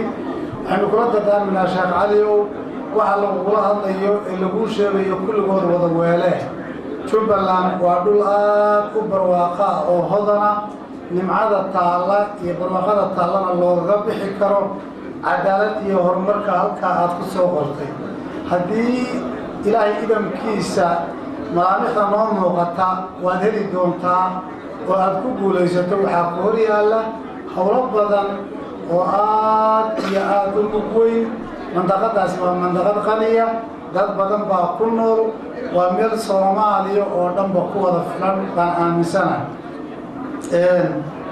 waxaynu kula dardaarmaynaa sheekh cali ow waxa lagugula hadlayo ee laguu sheegayo kulligood wada weele jubbaland waa dhul aad u barwaaqa oo hodana nimcada taalla iyo barwaaqada taallana loogaga bixi karo cadaalad iyo horumarka halkaa aad ku soo qortay haddii ilaahay idamkiisa malaamixda noo muuqata waad heli doontaa oo aad ku guulaysato waxaa ku hor yaalla howlo badan oo aad iyo aad u mug weyn mandaqadaasi waa mandaqad qaniya dad badan baa ku nool waa meel soomaaliya oo dhanba ku wada filan baan aaminsana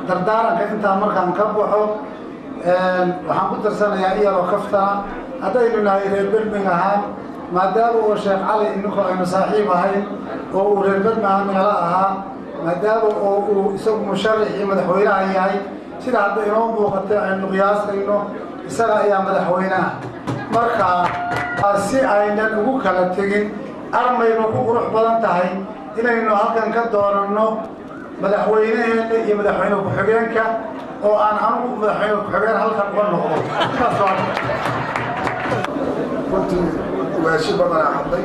dardaaranka intaa markaan ka baxo waxaan ku darsanayaa iyadoo kaftana haddaynu nahay reer Birmingham maadaama uu sheekh cali ininku aynu saaxiib ahayn oo uu reer Birmingham nala ahaa maadaama uu isagu musharax iyo madaxweynaha yahay sida hadda inoo muuqatay aynu qiyaasayno isaga ayaa madaxweynaha marka si aynan ugu kala tegin armaynu ku qurux badan tahay inaynu halkan ka dooranno madaxweynaheena iyo madaxweyne ku-xigeenka oo aan anigu madaxweyne ku-xigeen halkan uga noqdo runtii ugaasho badanaa hadlay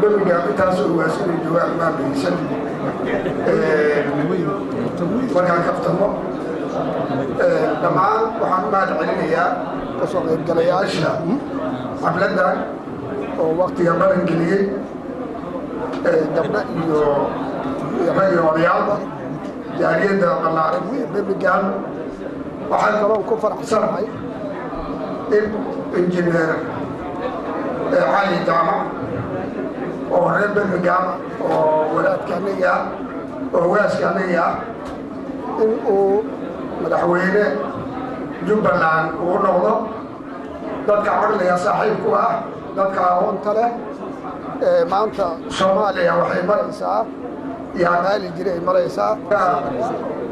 Birmingham intaasoo ugaashinay joogaan maa beysan markaan kaftamo dhammaan waxaan u mahad celinayaa kasoo qaybgalayaasha xafladdan oo waktiga badan geliyey gabdho iyo rag iyo odayaalba jaaliyadda ballaaran ee Birmingham waxaan kaloo ku faraxsanahay in injineer cali jaamac oo reer Birmingham oo walaadka aniga oo waaska aniga in uu madaxweyne Jubbaland uu noqdo dadka caqliga saaxiibku ah dadka aqoonta leh maanta Soomaaliya waxay maraysaa yaa qaali jiray maraysaa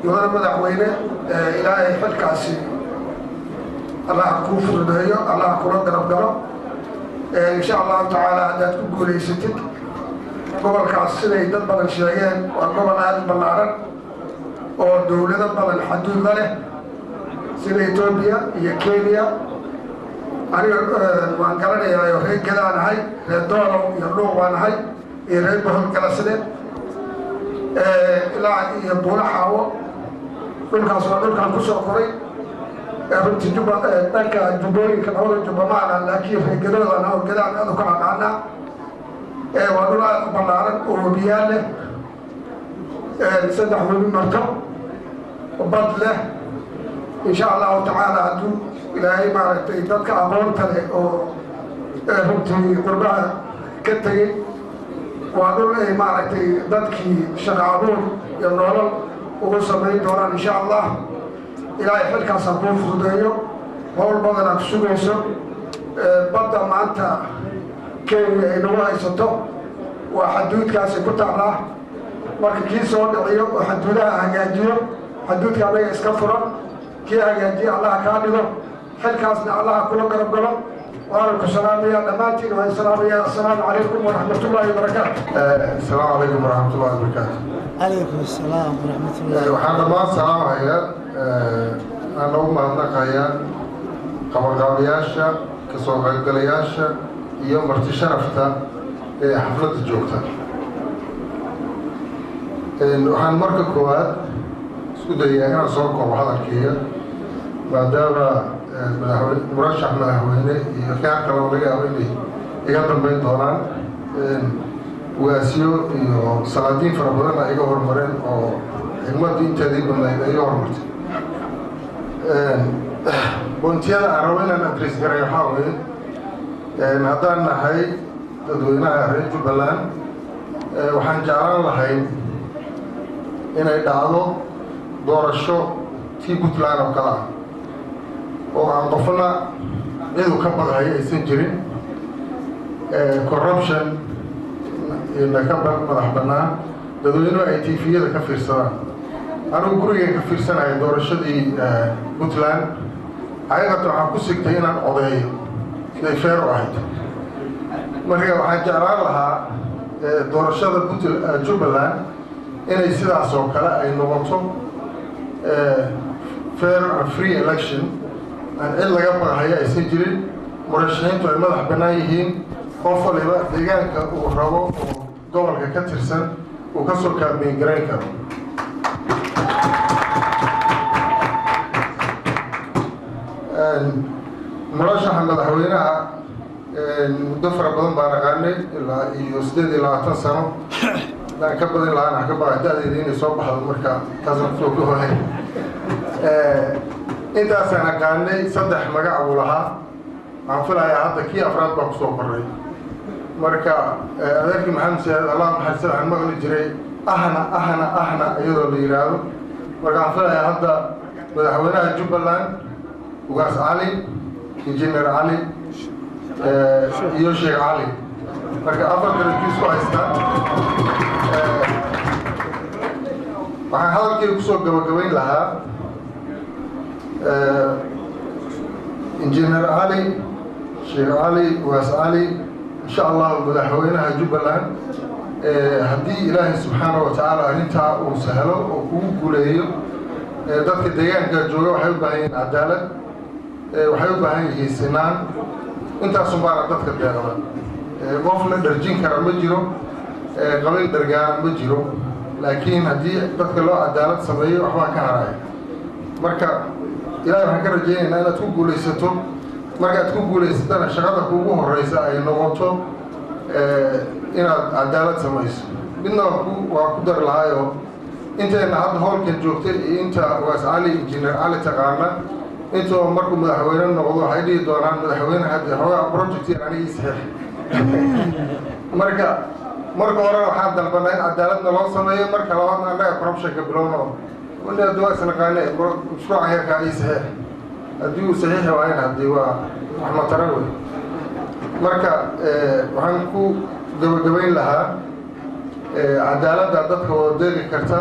dowladda madaxweyne ilaahay xilkaasi Allah ku fududeeyo Allah kula garab galo insha Allah taala hadaad ku guuleysatid gobolkaas siday dad badan sheegeen waa gobol aad ballaaran oo dowlado badan xaduud leh sida Ethiopia iyo Kenya aniga waan garanayaa reer Gadaanahay reer Doolow iyo Luuq waanahay iyo reer Bohol kala side ilaa iyo Buulaxaawo dhulkaas waa dhulkaan ku soo koray runtii dhanka jubbooyinka labada jubba maana laakiin reer Gadaana oo Gadaan aad u kala qaana waa dhul aad u ballaaran oo biyaal leh saddex webi marto bad leh insha allahu tacaala hadduu ilaahay maaragtay dadka aqoonta leh oo runtii qurbaha ka tegey waa dhul ay maaragtay dadkii shaqo abuur iyo nolol ugu samayn doonaan insha allah ilaahay xilkaasa kuu fududeeyo howl badan aad sugayso badda maanta Kenya ay nagu haysato waa xaduudkaasi ku taallaa marka kii soo dhiciyo oo xaduudaha hagaajiyo xaduudka anaga iska furan kii hagaajiyo allah kaa dhigo xilkaasna allah kula garab galo waana ku salaamaya dhammaantiin waan salaamaya assalaamu calaykum waraxmatullaahi wabarakaatu assalaamu calaykum waraxmatullaahi wabarakaatu calaykum assalaam waraxmatullaahi waxaan dhammaan salaamahayaa aan ugu mahadnaqayaa qabanqaabayaasha kasoo qaybgalayaasha iyo marti sharafta ee xafladda joogta waxaan marka koowaad isku dayaa inaan soo koobo hadalkeyga maadaama murashax madaxweyne iyo khiyaar kaloo laga yaabo inay iga dambeyn doonaan ugaasyo iyo salaadiin fara badan ay iga horumareen oo xigmadda inteedii badnayd ay iga horumartay boontiyada aan rabo inaan adres garay waxaa weeye haddaan nahay dadweynaha reer Jubbaland waxaan jeclaan lahayn inay dhacdo doorasho tii Puntland oo kale ah oo aan qofna ciidu ka badhayo aysan jirin corruption iyo ka madax bannaan dadweynuhu ay tiifiyada ka fiirsadaan anigu gurigeen ka fiirsanahay doorashadii Puntland ayagata waxaan ku sigtay inaan odeeyo siday feer u ahayd marka waxaan jeclaan lahaa doorashada Jubbaland inay sidaas oo kale ay noqoto fair and free election aan cid laga baqahayo aysan jirin murashaxiintu ay madax bannaan yihiin qof waliba deegaanka uu rabo oo gobolka ka tirsan uu ka soo kaambeyn garayn karo murashaxa madaxweynaha muddo fara badan baan aqaanay ilaa iyo 28 sano daan ka badan lahaan ka baqay da'deeda inay soo baxdo marka taasoo soo go'ay intaasaan aqaanay 3 magac uu lahaa aan filayaa hadda kii afraad baa kusoo koray marka adeerkii maxamed siyaad allah maxamed waxaan maqli jiray ahna iyadoo la yiraahdo marka aan filayaa hadda madaxweynaha Jubbaland ugaas cali injineer cali iyo sheekh cali marka afar darajis ku haystaan waxaan hadalkii kusoo gabagabayn lahaa injineer cali sheekh cali ugaas cali insha allah madaxweynaha Jubbaland haddii ilaahay subxaanahu wa tacaala arrintaa uu sahlo oo kugu guuleeyo dadka deegaanka jooga waxay u baahan yihiin cadaalad waxay u baahan yihiin sinaan intaasun baana dadka deeqda qof la dharjin kara ma jiro qabiil dargaana ma jiro laakiin haddii dadka loo cadaalad sameeyo waxbaa ka haraya marka ilaahay waxaan ka rajaynaynaa inaad ku guulaysato markaad ku guulaysatana shaqada kuugu horeysa ay noqoto inaad cadaalad samayso midna waa ku dar lahaayo intayna hadda howlkan joogtay iyo inta ugaas cali injineer cali taqaana intoo markuu madaxweyne noqdo waxay dhihi doonaan madaxweyne hadda xoogaa projectiin anigii saxiix marka hore waxaan dalbanaa in cadaaladna loo sameeyo marka labaadna annaga corruptionka bilowno waliba duwaas naqaane mashruuca yarkaa ii saxiix haddii uu saxiixi waayana haddii waa waxmatara wey marka waxaan ku gabagabayn lahaa cadaaladda dadka wada deeqi karta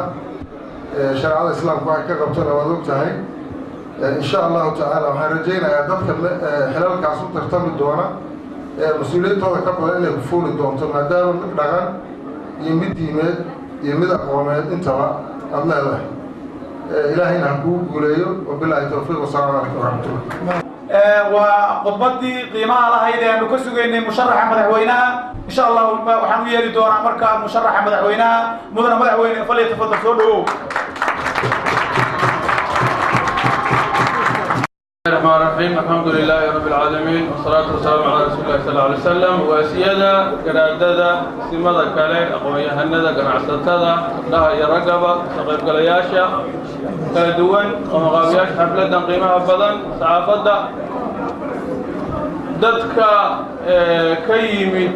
shareecada islaamku waxay ka qabtona waad og tahay إن شاء الله تعالى وحرجينا يدك حلال كاسو ترتمي دونا مسؤولية هذا كبر إنه يفول الدون ثم دام نقدرن يمد يمد أقوامات انتوا الله له إلهنا حقوق وليه وبالله التوفيق والسلام عليكم ورحمة الله. وخطبتي قيمة على هيدا إنه كسوق إن مشرح مدحوينها إن شاء الله وحنوية لدور أمريكا مشرح مدحوينها مدن مدحوين فليتفضل صوره. بسم الله الرحمن الرحيم الحمد لله رب العالمين والصلاة والسلام على رسول الله صلى الله عليه وسلم وسيادة قرادة سمدة كالي أقوية هندة قناعستة لها يرقبة سقيب قلياشة كالدوان ومغابياش حفلة قيمة أبدا سعافة دادك كيمي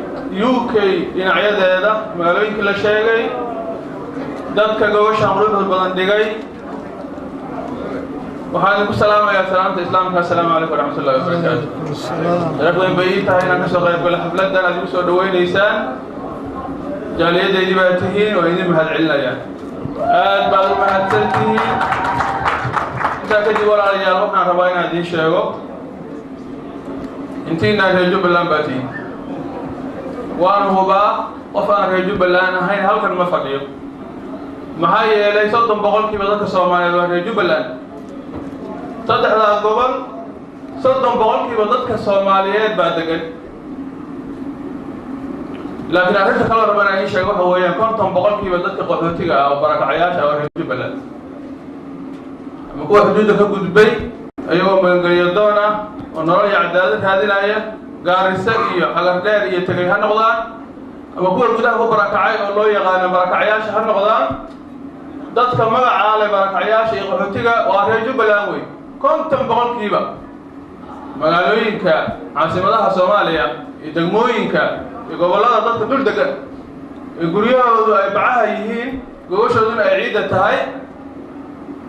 يوكي إنعياد هذا مالوين كل شيء دادك قوش عمرو البدن دقاي وحالكم السلام يا سلامة الإسلام السلام عليكم ورحمة الله وبركاته. ركوين بيتا هنا كسر كل حفلة دنا جوسو دوين إنسان جالية ديباتهين وإني مهالعلنا يا. بعض ما هتسلتين. إذا كنت ولا رجال وحنا رباينا دين شيء انتينا رجوب اللامباتي. وأنا هو با وفأنا رجوب اللان هاي هالك المفاجئ. ما هي ليس ضم بقول كي بدك سوامي رجوب اللان. saddexda gobol 30% dadka Soomaaliyeed baa degan laakiin arrinta kale rabana ay sheego waxa weeyaan 50% dadka qaxootiga ah oo barakacayaasha ah reer Jubbaland ama kuwa xuduudda ka gudbay ayagoo magangeliyo doona oo nolol iyo cadaalad raadinaya gaarisa iyo xalardheer iyo tagay ha noqdaan ama kuwa gudaha ku barakacay oo loo yaqaan barakacayaasha ha noqdaan dadka magaca leh barakacayaasha iyo qaxootiga waa reer Jubbaland way كنتم بقولكيبا magaalooyinka caasimadaha Soomaaliya iyo degmooyinka iyo gobolada dadka dul degan ee guryahoodu ay bacaha yihiin goboshooduna ay ciida tahay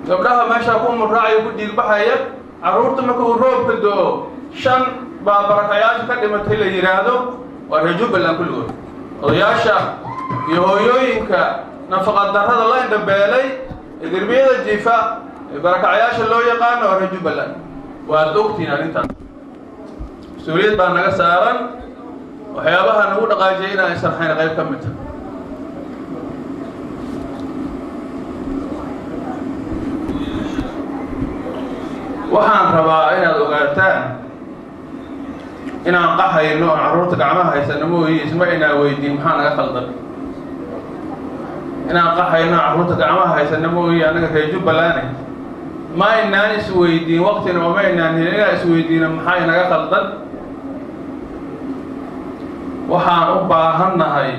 gabdhaha meesha ku muraacayo ku dhiigbaxaya caruurta marka uu roobka doo 5 baa barakayaasha ka dhimatay la yiraahdo waa reer Jubbaland kulligood odayaasha iyo hooyooyinka nafaqad darrada la indhabeelay ee derbiyada jiifa barakacayaasha loo yaqaan oo reer Jubbaland waa doogtiin arrintan مسؤولية بان naga saaran waxyaabaha nagu dhaqaajay inaan sarxayn qayb ka mid waxaan rabaa inaad ogaataan inaan qaxayno aan carruurta gacmaha haysano mooyi isma inaan weydiin maxaa naga khaldan inaan qaxayno aan carruurta gacmaha haysano mooyi annaga reer Jubbaland ma inaan isweydiin waqtina ma inaan helin inaan isweydiino maxaa inaga khaldan waxaan u baahannahay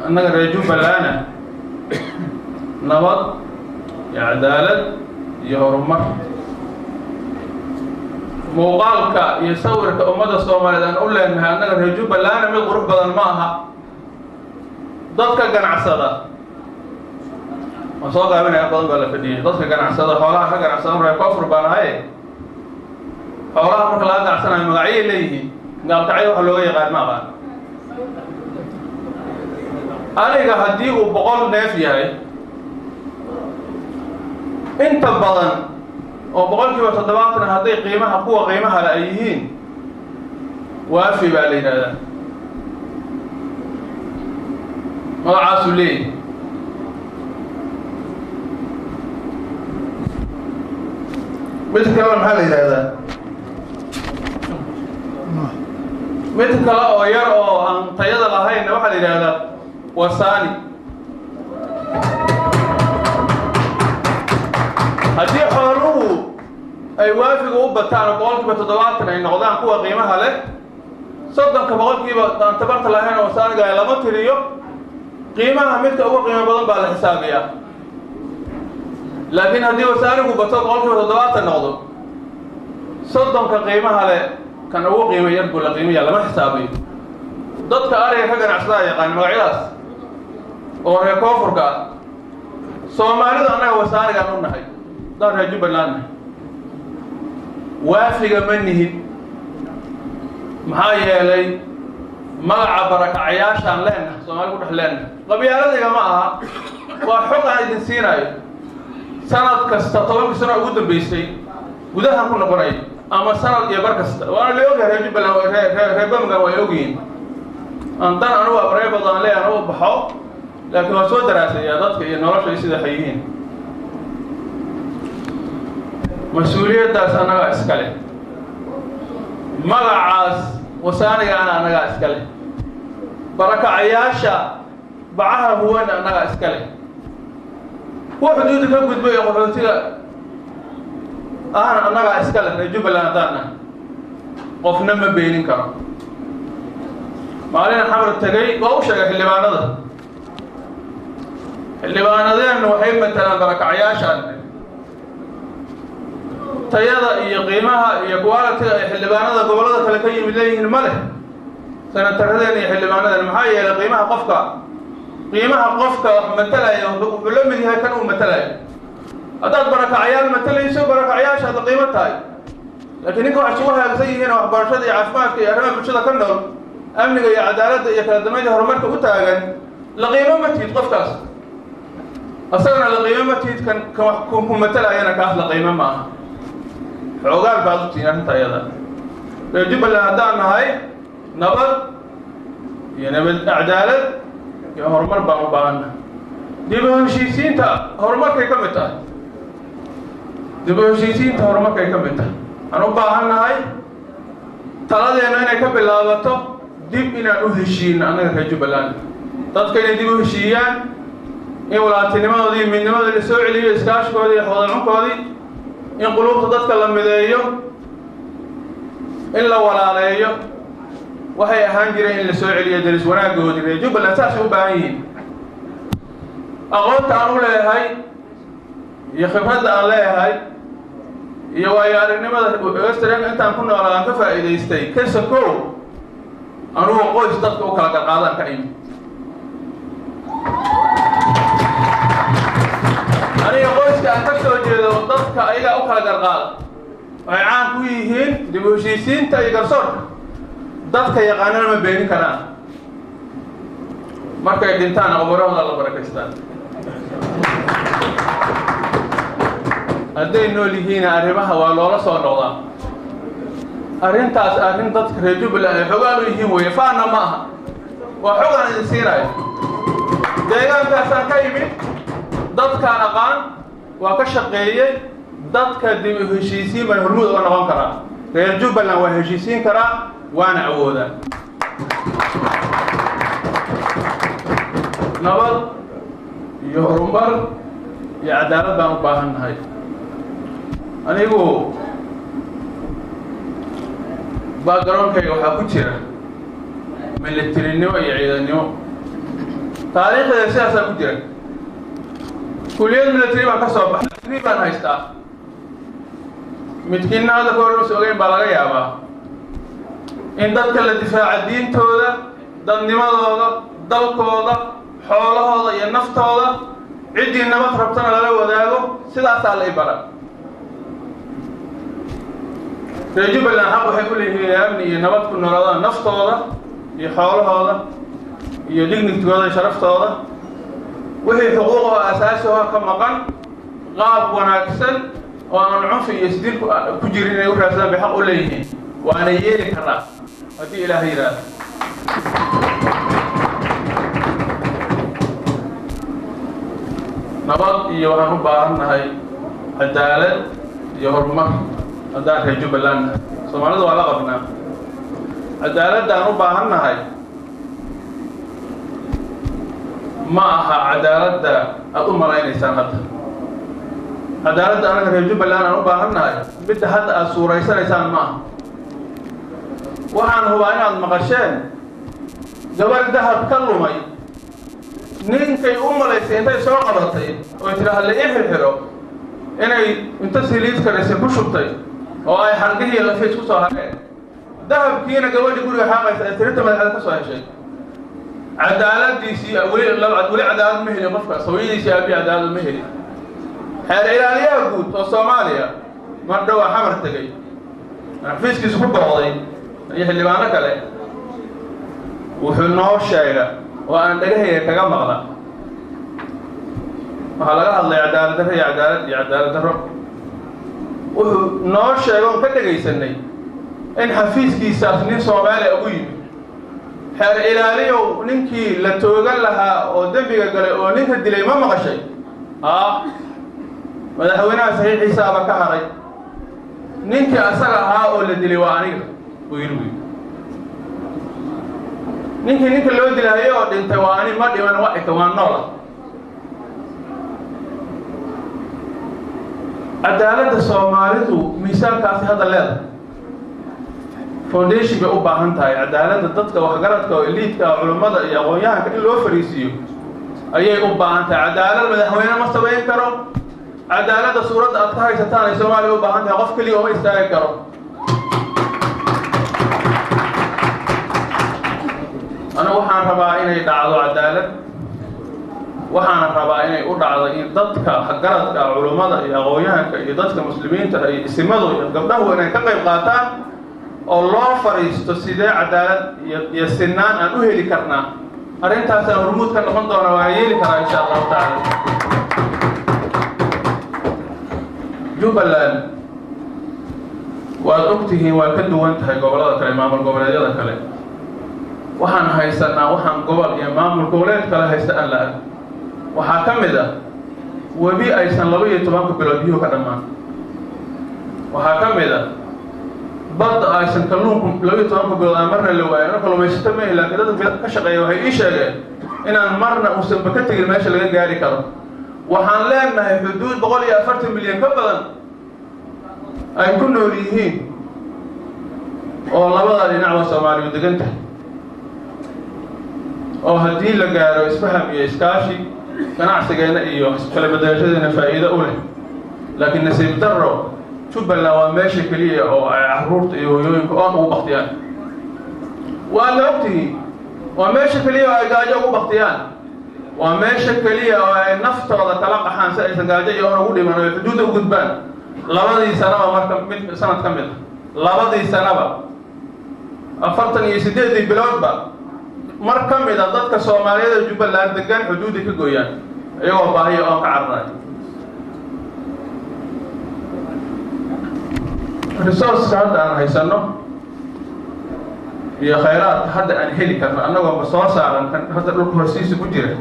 annaga reer Jubbaland nabad iyo cadaalad iyo horumar muuqaalka iyo sawirka ummadda Soomaaliyeed aan u leenahay annaga reer Jubbaland mid qurux badan ma aha dadka ganacsada soo gaabinaya badan baa la fadhiyay dadka ganacsada xoolaha ka ganacsada reer Koonfur baan ahay xoolaha marka laga ganacsanayo magacyo leeyihiin gaalkacyo waxa looga yaqaan ma aqaan aniga haddii uu 100 neef yahay inta badan oo 70% hadday qiimaha kuwa qiimaha la yihiin waafi baa la yiraahdaa magacaasu leeyahay mid kale maxaa la yiraahdaa mid kale oo yar oo aan tayada lahayn waxa la yiraahdaa wasaani haddii xooluhu ay waafiga u bataan oo 70% ay noqdaan kuwa qiimaha leh 30% aan tabarta lahayn oo wasaaniga lama tiriyo qiimaha midka ugu qiimo badan baa la xisaabiyaa laakiin haddii wasaanigu bato 70% noqdo 30 qiimaha leh kan ugu qiimo yar buu la qiimeeyaa lama xisaabiyo dadka ariga ka ganacsada yaqaan magacyadaas oo reer Koonfurka Soomaalidu annaga wasaaniga u nahay dad reer Jubbaland waafiga ma nihin maxaa yeelay magaca barakacayaashaan leenahay Soomaali ku dhex leenahay qabyaaladiga ma aha waa xog aan idin siinayo sanad kasta 10 sano ugu dambeysay gudaha ku noqonay ama sanad iyo bar kasta waana la ogyahay reer Jubbaland reer Bamga way ogyihiin antan anu abrey badan leeyahay oo baxo laakiin waa soo daraasaya dadka iyo nolosha sida xayihiin mas'uuliyaddaas anaga iskale magacaas wasaaniga anaga iskale barakacayaasha bacaha huwan anaga iskale kuwa xuduudda ka gudbay qaxootiga anaga iskale reer Jubbaland taana qofna ma beenin karo maalin xamar tagay oo u sheegay xildhibaanadeen waxay matalaan barakacayaashan tayada iyo qiimaha iyo quality ay xildhibaanada gobolada kale ka yimid leeyihiin ma leh sanataradeen iyo xildhibaanadeen maxaa yeelay qiimaha qofka matalaya wuxuu la mid yahay kan uu matalaya haddaad barakacayaal matalayso barakacayaasha aad qiimo tahay laakiin ninka waxay isugu hagaagsan yihiin waxbarashada iyo caafimaadka iyo arrimaha bulshada ka nool amniga iyo cadaaladda iyo kala dambeynta horumarka u taagan la qiimo ma tiid qofkaas asagana la qiimo ma tiid kan ku matalayana kaas la qiimo ma aha xoogaan baad u tihiin arrinta ayada reer Jubbaland haddaan nahay nabad iyo cadaalad iyo horumar baan u baahannahay dib u heshiisiinta horumarkay ka mid tahay aan u baahannahay taladeena inay ka bilaabato dib inaan u heshiino annaga reer Jubbaland dadka inay dib u heshiiyaan in walaatinimadoodii iyo midnimadooda la soo celiyo iskaashigooda iyo wadacunkoodii in qulubta dadka la mideeyo in la walaaleeyo waxay ahaan jireen in la soo celiyo daris wanaagoodii reer Jubbaland saasay u baahan yihiin aqoonta aan u leeyahay iyo khibradda aan leeyahay iyo waayo aragnimada Australia intaan ku noolaa aan ka faa'iidaystay kasakow anugu qoys dadka u kala qaadaan ka imid aniga qoyska aan ka soo jeedo dadka ayaga u kala garqaada waxay caan ku yihiin dib u heshiisiinta iyo garsoorka dadka yaqaanana ma beenin karaan markay dhintaan qabarahooda la barakaystaan hadday nool yihiin arrimaha waa loola soo noqdaa arrintaas arrin dadka reer Jubbaland ay xogaan u yihiin weeye faana ma aha waa xogaan idin siinayo deegaankaasaan ka yimid dadkaan aqaan waa ka shaqeeyey dadka dib u heshiisiin baan hormuud uga noqon karaa reer jubbaland waa heshiisiin karaa waana awoodaa nabad iyo horumar iyo cadaalad baan u baahan nahay anigu backgroundkayga waxaa ku jira militarinimo iyo ciidannimo taariikhdeeda sidaasaa ku jira kuliyad military baan ka soo baxay digrii baan haystaa midkiinna hadda ka hor is ogeyn baa laga yaabaa in dadka la difaaca diintooda dadnimadooda dalkooda xoolahooda iyo naftooda ciddii nabad rabtana lala wadaago sidaasaa la i bara reer jubbaland xaq waxay ku leeyihiin amni iyo nabad ku noolaadaan naftooda iyo xoolahooda iyo dignitigooda iyo sharaftooda wixii xuquuqoo asaasi oo ka maqan qaab wanaagsan oo aan cunfi iyo isdil ku jirin inay u raadsadaan bay xaq u leeyihiin waana yeeli karaa haddii ilaahay yidhaahdo nabad iyo waxaan u baahannahay cadaalad iyo horumar haddaan reer jubbaland soomaalida waa la qabnaa cadaaladda aan u baahannahay ma aha cadaaladda aad u malaynaysaan hadda cadaaladda anaga reer jubbaland aan u baahannahay midda hadda aad suuraysanaysaan ma aha waxaan hubaa inaad maqasheen gabadh dahab ka lumay ninkay u malaysay intay soo qabatay oo tidhaahda la ii xirxiro inay inta siliid karaysa ku shubtay oo ay xargihii lafiis ku soo hareen dahabkiina gabadhii guriga xaaqaysa ee tirita madaxeed ka soo heshay cadaaladiisii weli cadaalad ma helin qofkaas hooyadiisii aabii cadaalad ma helin xeer ilaaliyaha guud oo soomaaliya mar dhowaa xamar tegey xafiiskiisu ku booqday iyo xildhibaano kale wuxuu noo sheega oo aan dhagahayga kaga maqla waxaa laga hadlay cadaalad darro iyo cadaalad darro wuxuu noo sheega oon ka dhegaysanay in xafiiskiisaas nin soomaaliya ugu yimid xeer ilaaliyow ninkii la toogan lahaa oo dembiga galay oo ninka dilay ma maqashay madaxweynaha saxiixiisaaba ka haray ninkii asaga ahaa oo la dilay waa aniga buu yidhi wy ninkii ninka loo dilahayo oo dhintay waa ani ma dhiman waxika waa noola cadaaladda soomaalidu miisaankaasi hadda leedahay foundation bay u baahan tahay cadaaladda dadka waxgaradka oo eliidka culummada iyo aqoon-yahanka in loo fariisiiyo ayay u baahan tahay cadaalad madaxweyne ma samayn karo cadaaladda suuradda aad ka haysataan ay soomaaliya u baahan tahay qof keliya uma istaagi karo anigu waxaan rabaa inay dhacdo cadaalad waxaana rabaa inay u dhacdo in dadka garadka culummada iyo aqoon-yahanka iyo dadka muslimiinta iyo isimadu iyo gabdhahu inay ka qayb qaataan oo loo fariisto sidee cadaalad iyo sinaan aan u heli karnaa arrintaasaan hormuud ka noqon doona waana yeeli karaa insha allahu tacaala jubbaland waad ogtihiin waa ka duwan tahay gobollada kale maamul goboleedyada kale waxaan haysanaa waxaan gobol iyo maamul goboleed kale haysta aan la-ag waxaa ka mid ah webi aysan 12 bilood biyuhu ka dhammaan waxaa ka mid ah badda aysan kalluunku 12 bilood aan marna la waayo ana kalluumaysato ma ilaa dadka ka shaqeeya waxay ii sheegeen inaan marna uusan ka tegin meesha laga gaari karo waxaan leenahay xuduud 140 milyan ka badan ay ku nool yihiin oo labada dhinac waa Soomaaliya degan tahay oo haddii la gaaro isfaham iyo iskaashi ganacsigeena iyo kala beddelashadana faa'iido u leh laakiin nasiib darro jubbaland waa meesha keliya oo ay carruurta iyo hooyooyinka oon ugu baktiyaan waa la ogtihiin waa meesha keliya oo ay gaajo ugu baktiyaan waa meesha keliya oo ay naftooda kala qaxaan si aysan gaajo iyo oon ugu dhiman oo xuduudda u gudbaan labadii sanaba marka mid sanad ka mid labadii sanaba 48 biloodba mar ka mid ah dadka Soomaaliyeed jubbaland degan xuduudda ka gooyaan iyagoo baahiyo oo ka carray resource hadda aan haysano iyo khayraad hadda aan heli karno annagoo soo saaran hadda dhulka hoostiisa ku jira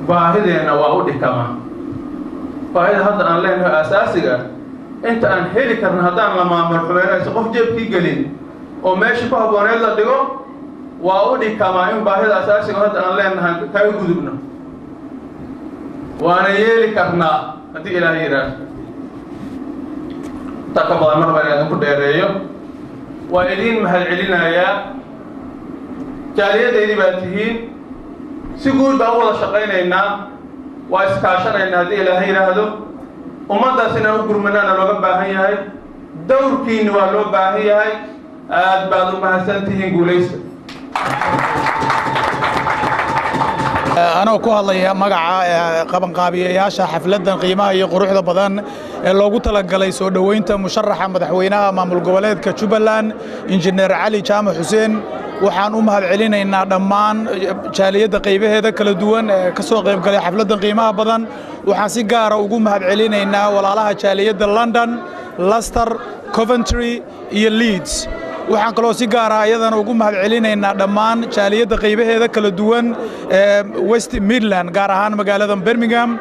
baahideena waa u dhikama baahida hadda aan leenahay asaasiga inta aan heli karno haddaan la maamul xumeynayso qof jeebkii gelin oo meeshii ku habbooneed la dhigo waa u dhikamaa in baahida asaasiga hadda aan leenahay kaga gudubno waana yeeli karnaa haddii ilaahay yidhaahdo intaa ka badan marba inaan idinku dheereeyo waa idiin mahadcelinayaa jaaliyadaydii baa tihiin si guud baan u wada shaqaynaynaa waa iskaashanaynaa haddii ilaahay yidhaahdo ummaddaas inaan u gurmanaana looga baahan yahay dowrkiinni waa loo baahan yahay aad baad u mahadsan tihiin guulaysta anoo ku hadlaya magaca qabanqaabiyayaasha xafladan qiimaha iyo quruxda badan ee loogu talagalay soo dhoweynta musharaxa madaxweynaha maamul goboleedka Jubbaland injineer Cali Jaamac Xuseen waxaan u mahadcelinaynaa dhammaan jaaliyada qaybaheeda kala duwan ee ka soo qayb galay xafladan qiimaha badan waxaan si gaar ah ugu mahadcelinaynaa walaalaha jaaliyada London, Leicester, Coventry iyo Leeds waxaan kaloo si gaar ah iyadana ugu mahadcelinaynaa dhammaan jaaliyada qaybaheeda kala duwan ee West Midland gaar ahaan magaalada Birmingham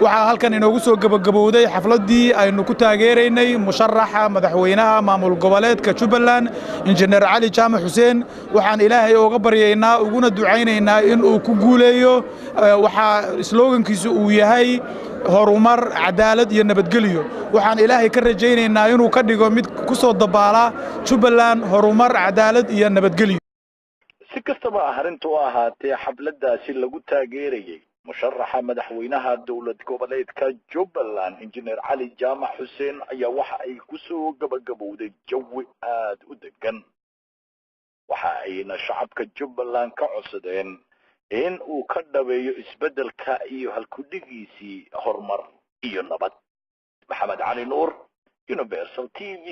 waxa halkan inoogu soo gabagabowday xafladii aynu ku taageeraynay musharaxa madaxweynaha maamul goboleedka Jubbaland injineer Cali Jaamac Xuseen waxaan ilaahay uga baryaynaa uguna ducaynaynaa in uu ku guuleeyo waxa slogankiisu uu yahay horumar cadaalad iyo nabadgelyo waxaan ilaahay ka rajaynaynaa inuu ka dhigo mid ku soo dabaala Jubbaland horumar cadaalad iyo nabadgelyo si kastaba arrintu ahaatee xafladaasi lagu taageerayay musharaxa madaxweynaha dowlad goboleedka Jubbaland injineer Cali Jaamac Xuseen ayaa waxa ay ku soo gabagabowday jawi aad u degan waxa ayna shacabka Jubbaland ka codsadeen in uu ka dhabeeyo isbedelka iyo halkudhigiisii horumar iyo nabad maxamed cali nuur Universal TV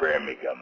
Birmingham